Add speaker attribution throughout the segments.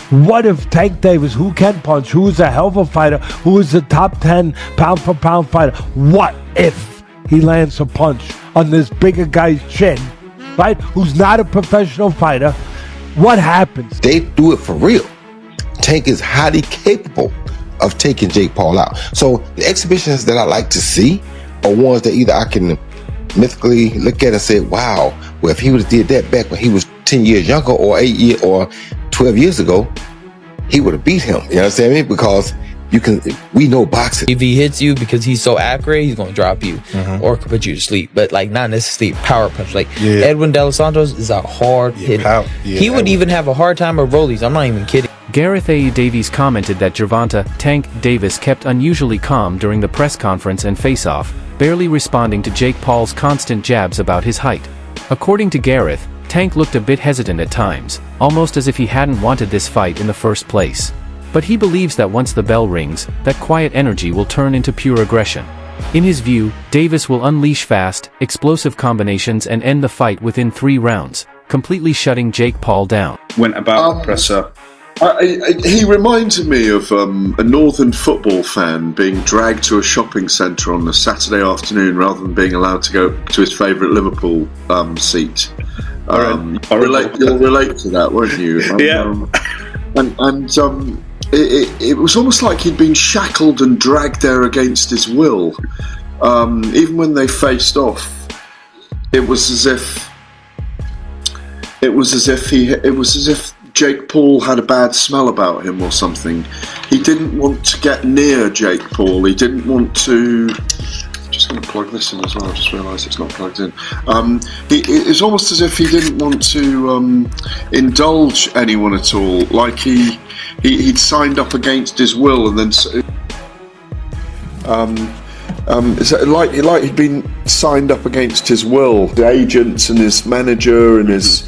Speaker 1: What if Tank Davis, who can punch, who is a hell of a fighter, who is the top 10 pound for pound fighter, what if he lands a punch on this bigger guy's chin, right, who's not a professional fighter? What happens?
Speaker 2: They do it for real. Tank is highly capable of taking Jake Paul out. So the exhibitions that I like to see are ones that either I can mythically look at and say, wow, well, if he would have did that back when he was 10 years younger or 8 years or 12 years ago, he would have beat him. You know what I'm saying? Because we know boxing.
Speaker 3: If he hits you because he's so accurate, he's going to drop you or could put you to sleep. But like not necessarily power punch. Like Edwin De Los Santos is a hard hitter. He would even have a hard time with rollies. I'm not even kidding.
Speaker 4: Gareth A. Davies commented that Gervonta Tank Davis kept unusually calm during the press conference and face-off, barely responding to Jake Paul's constant jabs about his height. According to Gareth, Tank looked a bit hesitant at times, almost as if he hadn't wanted this fight in the first place. But he believes that once the bell rings, that quiet energy will turn into pure aggression. In his view, Davis will unleash fast, explosive combinations and end the fight within 3 rounds, completely shutting Jake Paul down.
Speaker 5: Went about the presser.
Speaker 6: He reminded me of a northern football fan being dragged to a shopping centre on a Saturday afternoon rather than being allowed to go to his favourite Liverpool seat. You'll relate to that, won't you? It was almost like he'd been shackled and dragged there against his will. Even when they faced off, it was as if Jake Paul had a bad smell about him or something. He didn't want to get near Jake Paul. He didn't want to. Just going to plug this in as well. I just realised it's not plugged in. It's almost as if he didn't want to indulge anyone at all. Like he'd signed up against his will, and then like he'd been signed up against his will. The agents and his manager and his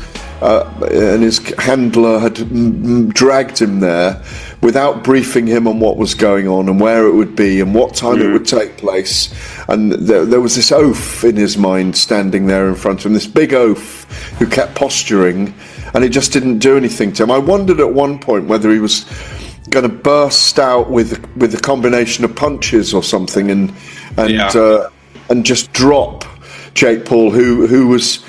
Speaker 6: handler had dragged him there without briefing him on what was going on and where it would be and what time it would take place. And there was this oaf in his mind standing there in front of him, this big oaf who kept posturing, and it just didn't do anything to him. I wondered at one point whether he was going to burst out with a combination of punches or something and just drop Jake Paul, who was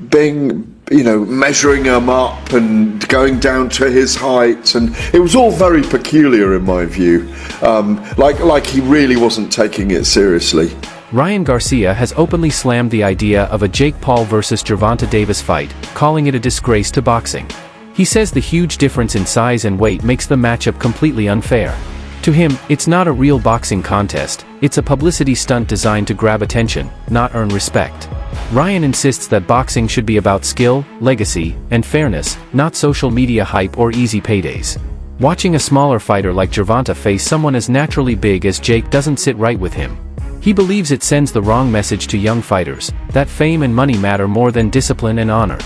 Speaker 6: being, measuring him up and going down to his height, and it was all very peculiar in my view. Like he really wasn't taking it seriously.
Speaker 4: Ryan Garcia has openly slammed the idea of a Jake Paul versus Gervonta Davis fight, calling it a disgrace to boxing. He says the huge difference in size and weight makes the matchup completely unfair. To him, it's not a real boxing contest, it's a publicity stunt designed to grab attention, not earn respect. Ryan insists that boxing should be about skill, legacy, and fairness, not social media hype or easy paydays. Watching a smaller fighter like Gervonta face someone as naturally big as Jake doesn't sit right with him. He believes it sends the wrong message to young fighters, that fame and money matter more than discipline and honor.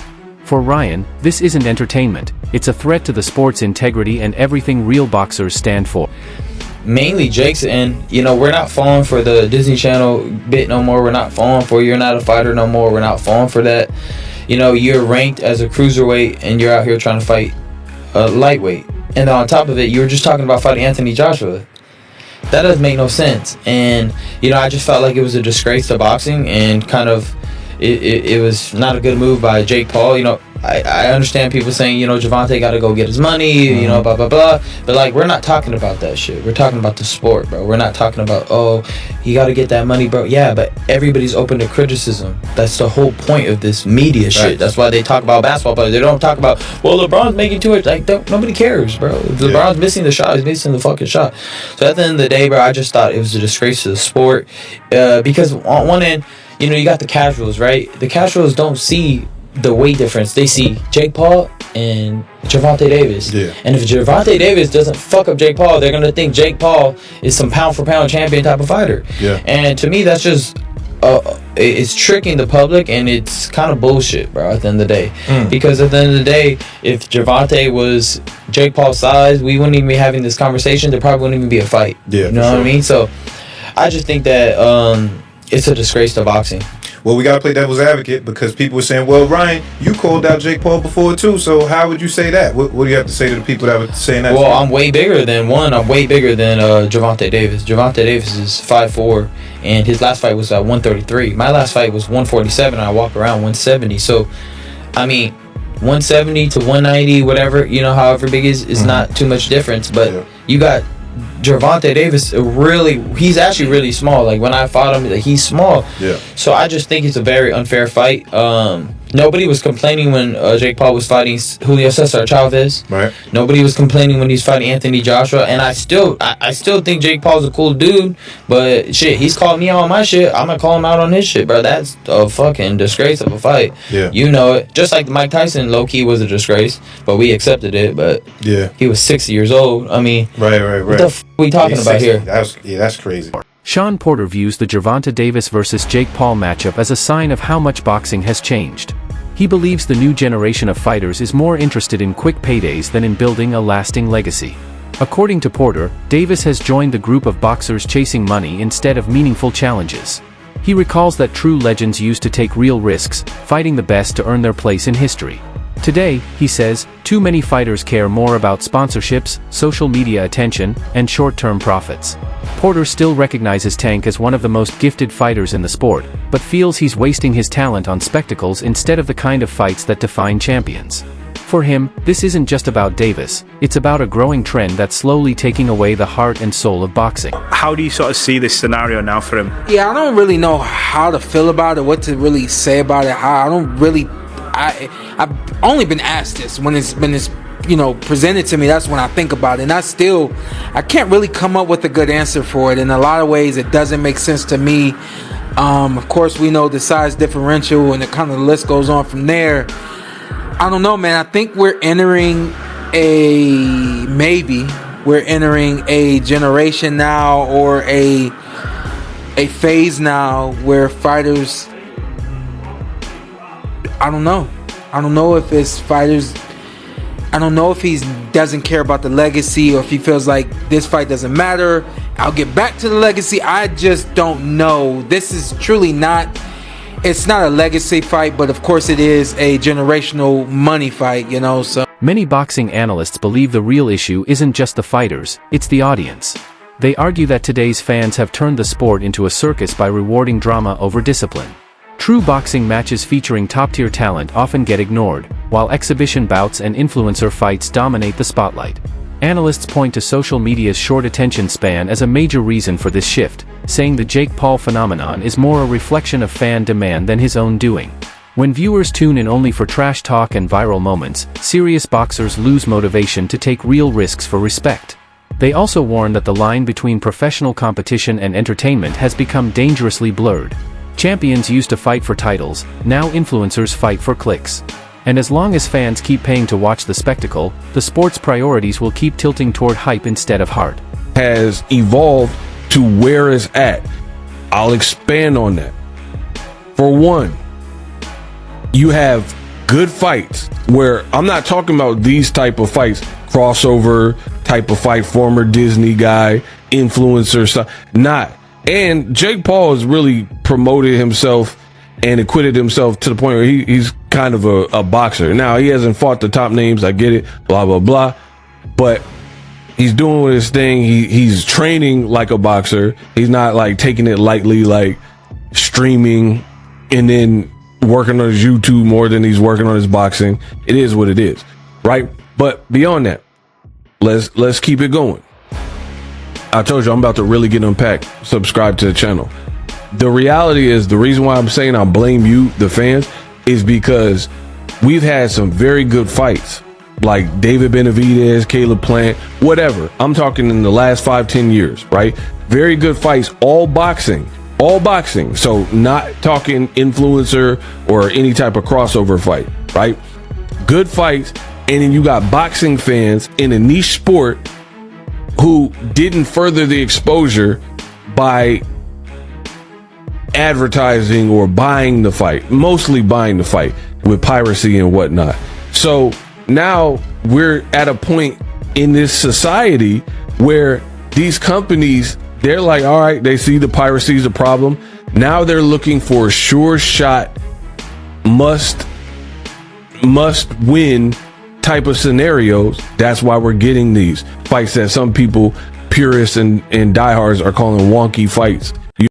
Speaker 4: For Ryan, this isn't entertainment, it's a threat to the sport's integrity and everything real boxers stand for.
Speaker 3: Mainly Jake's, and we're not falling for the Disney Channel bit no more. We're not falling for you're not a fighter no more. We're not falling for that. You're ranked as a cruiserweight and you're out here trying to fight a lightweight. And on top of it, you were just talking about fighting Anthony Joshua. That doesn't make no sense. And I just felt like it was a disgrace to boxing, and kind of it was not a good move by Jake Paul. I understand people saying, Gervonta got to go get his money, blah, blah, blah. But, we're not talking about that shit. We're talking about the sport, bro. We're not talking about, you got to get that money, bro. Yeah, but everybody's open to criticism. That's the whole point of this media shit. That's why they talk about basketball players. They don't talk about, LeBron's making too much. Nobody cares, bro. If LeBron's missing the shot, he's missing the fucking shot. So, at the end of the day, bro, I just thought it was a disgrace to the sport. Because on one end, you got the casuals, right? The casuals don't see the weight difference. They see Jake Paul and Gervonta Davis. Yeah. And if Gervonta Davis doesn't fuck up Jake Paul, they're going to think Jake Paul is some pound-for-pound champion type of fighter. Yeah. And to me, that's just it's tricking the public, and it's kind of bullshit, bro, at the end of the day. Because at the end of the day, if Gervonta was Jake Paul's size, we wouldn't even be having this conversation. There probably wouldn't even be a fight. Yeah, you know what I mean? So I just think that it's a disgrace to boxing.
Speaker 5: well, we got to play devil's advocate because people were saying, well, Ryan, you called out Jake Paul before too, so how would you say that? What do you have to say to the people that were saying that?
Speaker 3: Well, I'm way bigger than Gervonta Davis. Gervonta Davis is 5'4", and his last fight was at 133. My last fight was 147, and I walk around 170. So, I mean, 170 to 190, whatever, however big is not too much difference. But you got Gervonta Davis, he's actually really small. Like, when I fought him, he's small.
Speaker 5: Yeah.
Speaker 3: So I just think it's a very unfair fight. Nobody was complaining when Jake Paul was fighting Julio Cesar Chavez.
Speaker 5: Right.
Speaker 3: Nobody was complaining when he's fighting Anthony Joshua. And I still think Jake Paul's a cool dude. But shit, he's called me out on my shit. I'm gonna call him out on his shit, bro. That's a fucking disgrace of a fight.
Speaker 5: Yeah.
Speaker 3: You know it. Just like Mike Tyson, low key was a disgrace, but we accepted it. But
Speaker 5: Yeah.
Speaker 3: he was 60 years old. I mean,
Speaker 5: Right.
Speaker 3: what the f we talking about here?
Speaker 5: That's crazy.
Speaker 4: Sean Porter views the Gervonta Davis versus Jake Paul matchup as a sign of how much boxing has changed. He believes the new generation of fighters is more interested in quick paydays than in building a lasting legacy. According to Porter, Davis has joined the group of boxers chasing money instead of meaningful challenges. He recalls that true legends used to take real risks, fighting the best to earn their place in history. Today, he says, too many fighters care more about sponsorships, social media attention, and short-term profits. Porter still recognizes Tank as one of the most gifted fighters in the sport, but feels he's wasting his talent on spectacles instead of the kind of fights that define champions. For him, this isn't just about Davis, it's about a growing trend that's slowly taking away the heart and soul of boxing.
Speaker 7: How do you sort of see this scenario now for him?
Speaker 8: Yeah, I don't really know how to feel about it, what to really say about it. I've only been asked this when it's been presented to me. That's when I think about it, and I can't really come up with a good answer for it. In a lot of ways, it doesn't make sense to me. Of course, we know the size differential, and the list goes on from there. I don't know, man. I think we're entering a generation now, or a phase now where fighters, I don't know if it's fighters, I don't know if he doesn't care about the legacy, or if he feels like this fight doesn't matter, I'll get back to the legacy. I just don't know. This is truly it's not a legacy fight, but of course it is a generational money fight, so.
Speaker 4: Many boxing analysts believe the real issue isn't just the fighters, it's the audience. They argue that today's fans have turned the sport into a circus by rewarding drama over discipline. True boxing matches featuring top-tier talent often get ignored, while exhibition bouts and influencer fights dominate the spotlight. Analysts point to social media's short attention span as a major reason for this shift, saying the Jake Paul phenomenon is more a reflection of fan demand than his own doing. When viewers tune in only for trash talk and viral moments, serious boxers lose motivation to take real risks for respect. They also warn that the line between professional competition and entertainment has become dangerously blurred. Champions used to fight for titles, now influencers fight for clicks. And as long as fans keep paying to watch the spectacle, the sport's priorities will keep tilting toward hype instead of heart.
Speaker 9: Has evolved to where it's at. I'll expand on that. For one, you have good fights where I'm not talking about these type of fights, crossover type of fight, former Disney guy, influencer stuff, not. And Jake Paul has really promoted himself and acquitted himself to the point where he's kind of a boxer. Now, he hasn't fought the top names, I get it, blah, blah, blah. But he's doing his thing. He's training like a boxer. He's not like taking it lightly, like streaming and then working on his YouTube more than he's working on his boxing. It is what it is, right? But beyond that, let's keep it going. I told you I'm about to really get unpacked. Subscribe to the channel. The reality is, the reason why I'm saying I blame you, the fans, is because we've had some very good fights, like David Benavidez, Caleb Plant, whatever. I'm talking in the last 5-10 years, right? Very good fights, all boxing. So not talking influencer or any type of crossover fight, right? Good fights. And then you got boxing fans in a niche sport who didn't further the exposure by advertising or buying the fight, mostly buying the fight with piracy and whatnot. So now we're at a point in this society where these companies, they're like, all right, they see the piracy is a problem. Now they're looking for sure shot, must win type of scenarios. That's why we're getting these fights that some people, purists and diehards, are calling wonky fights.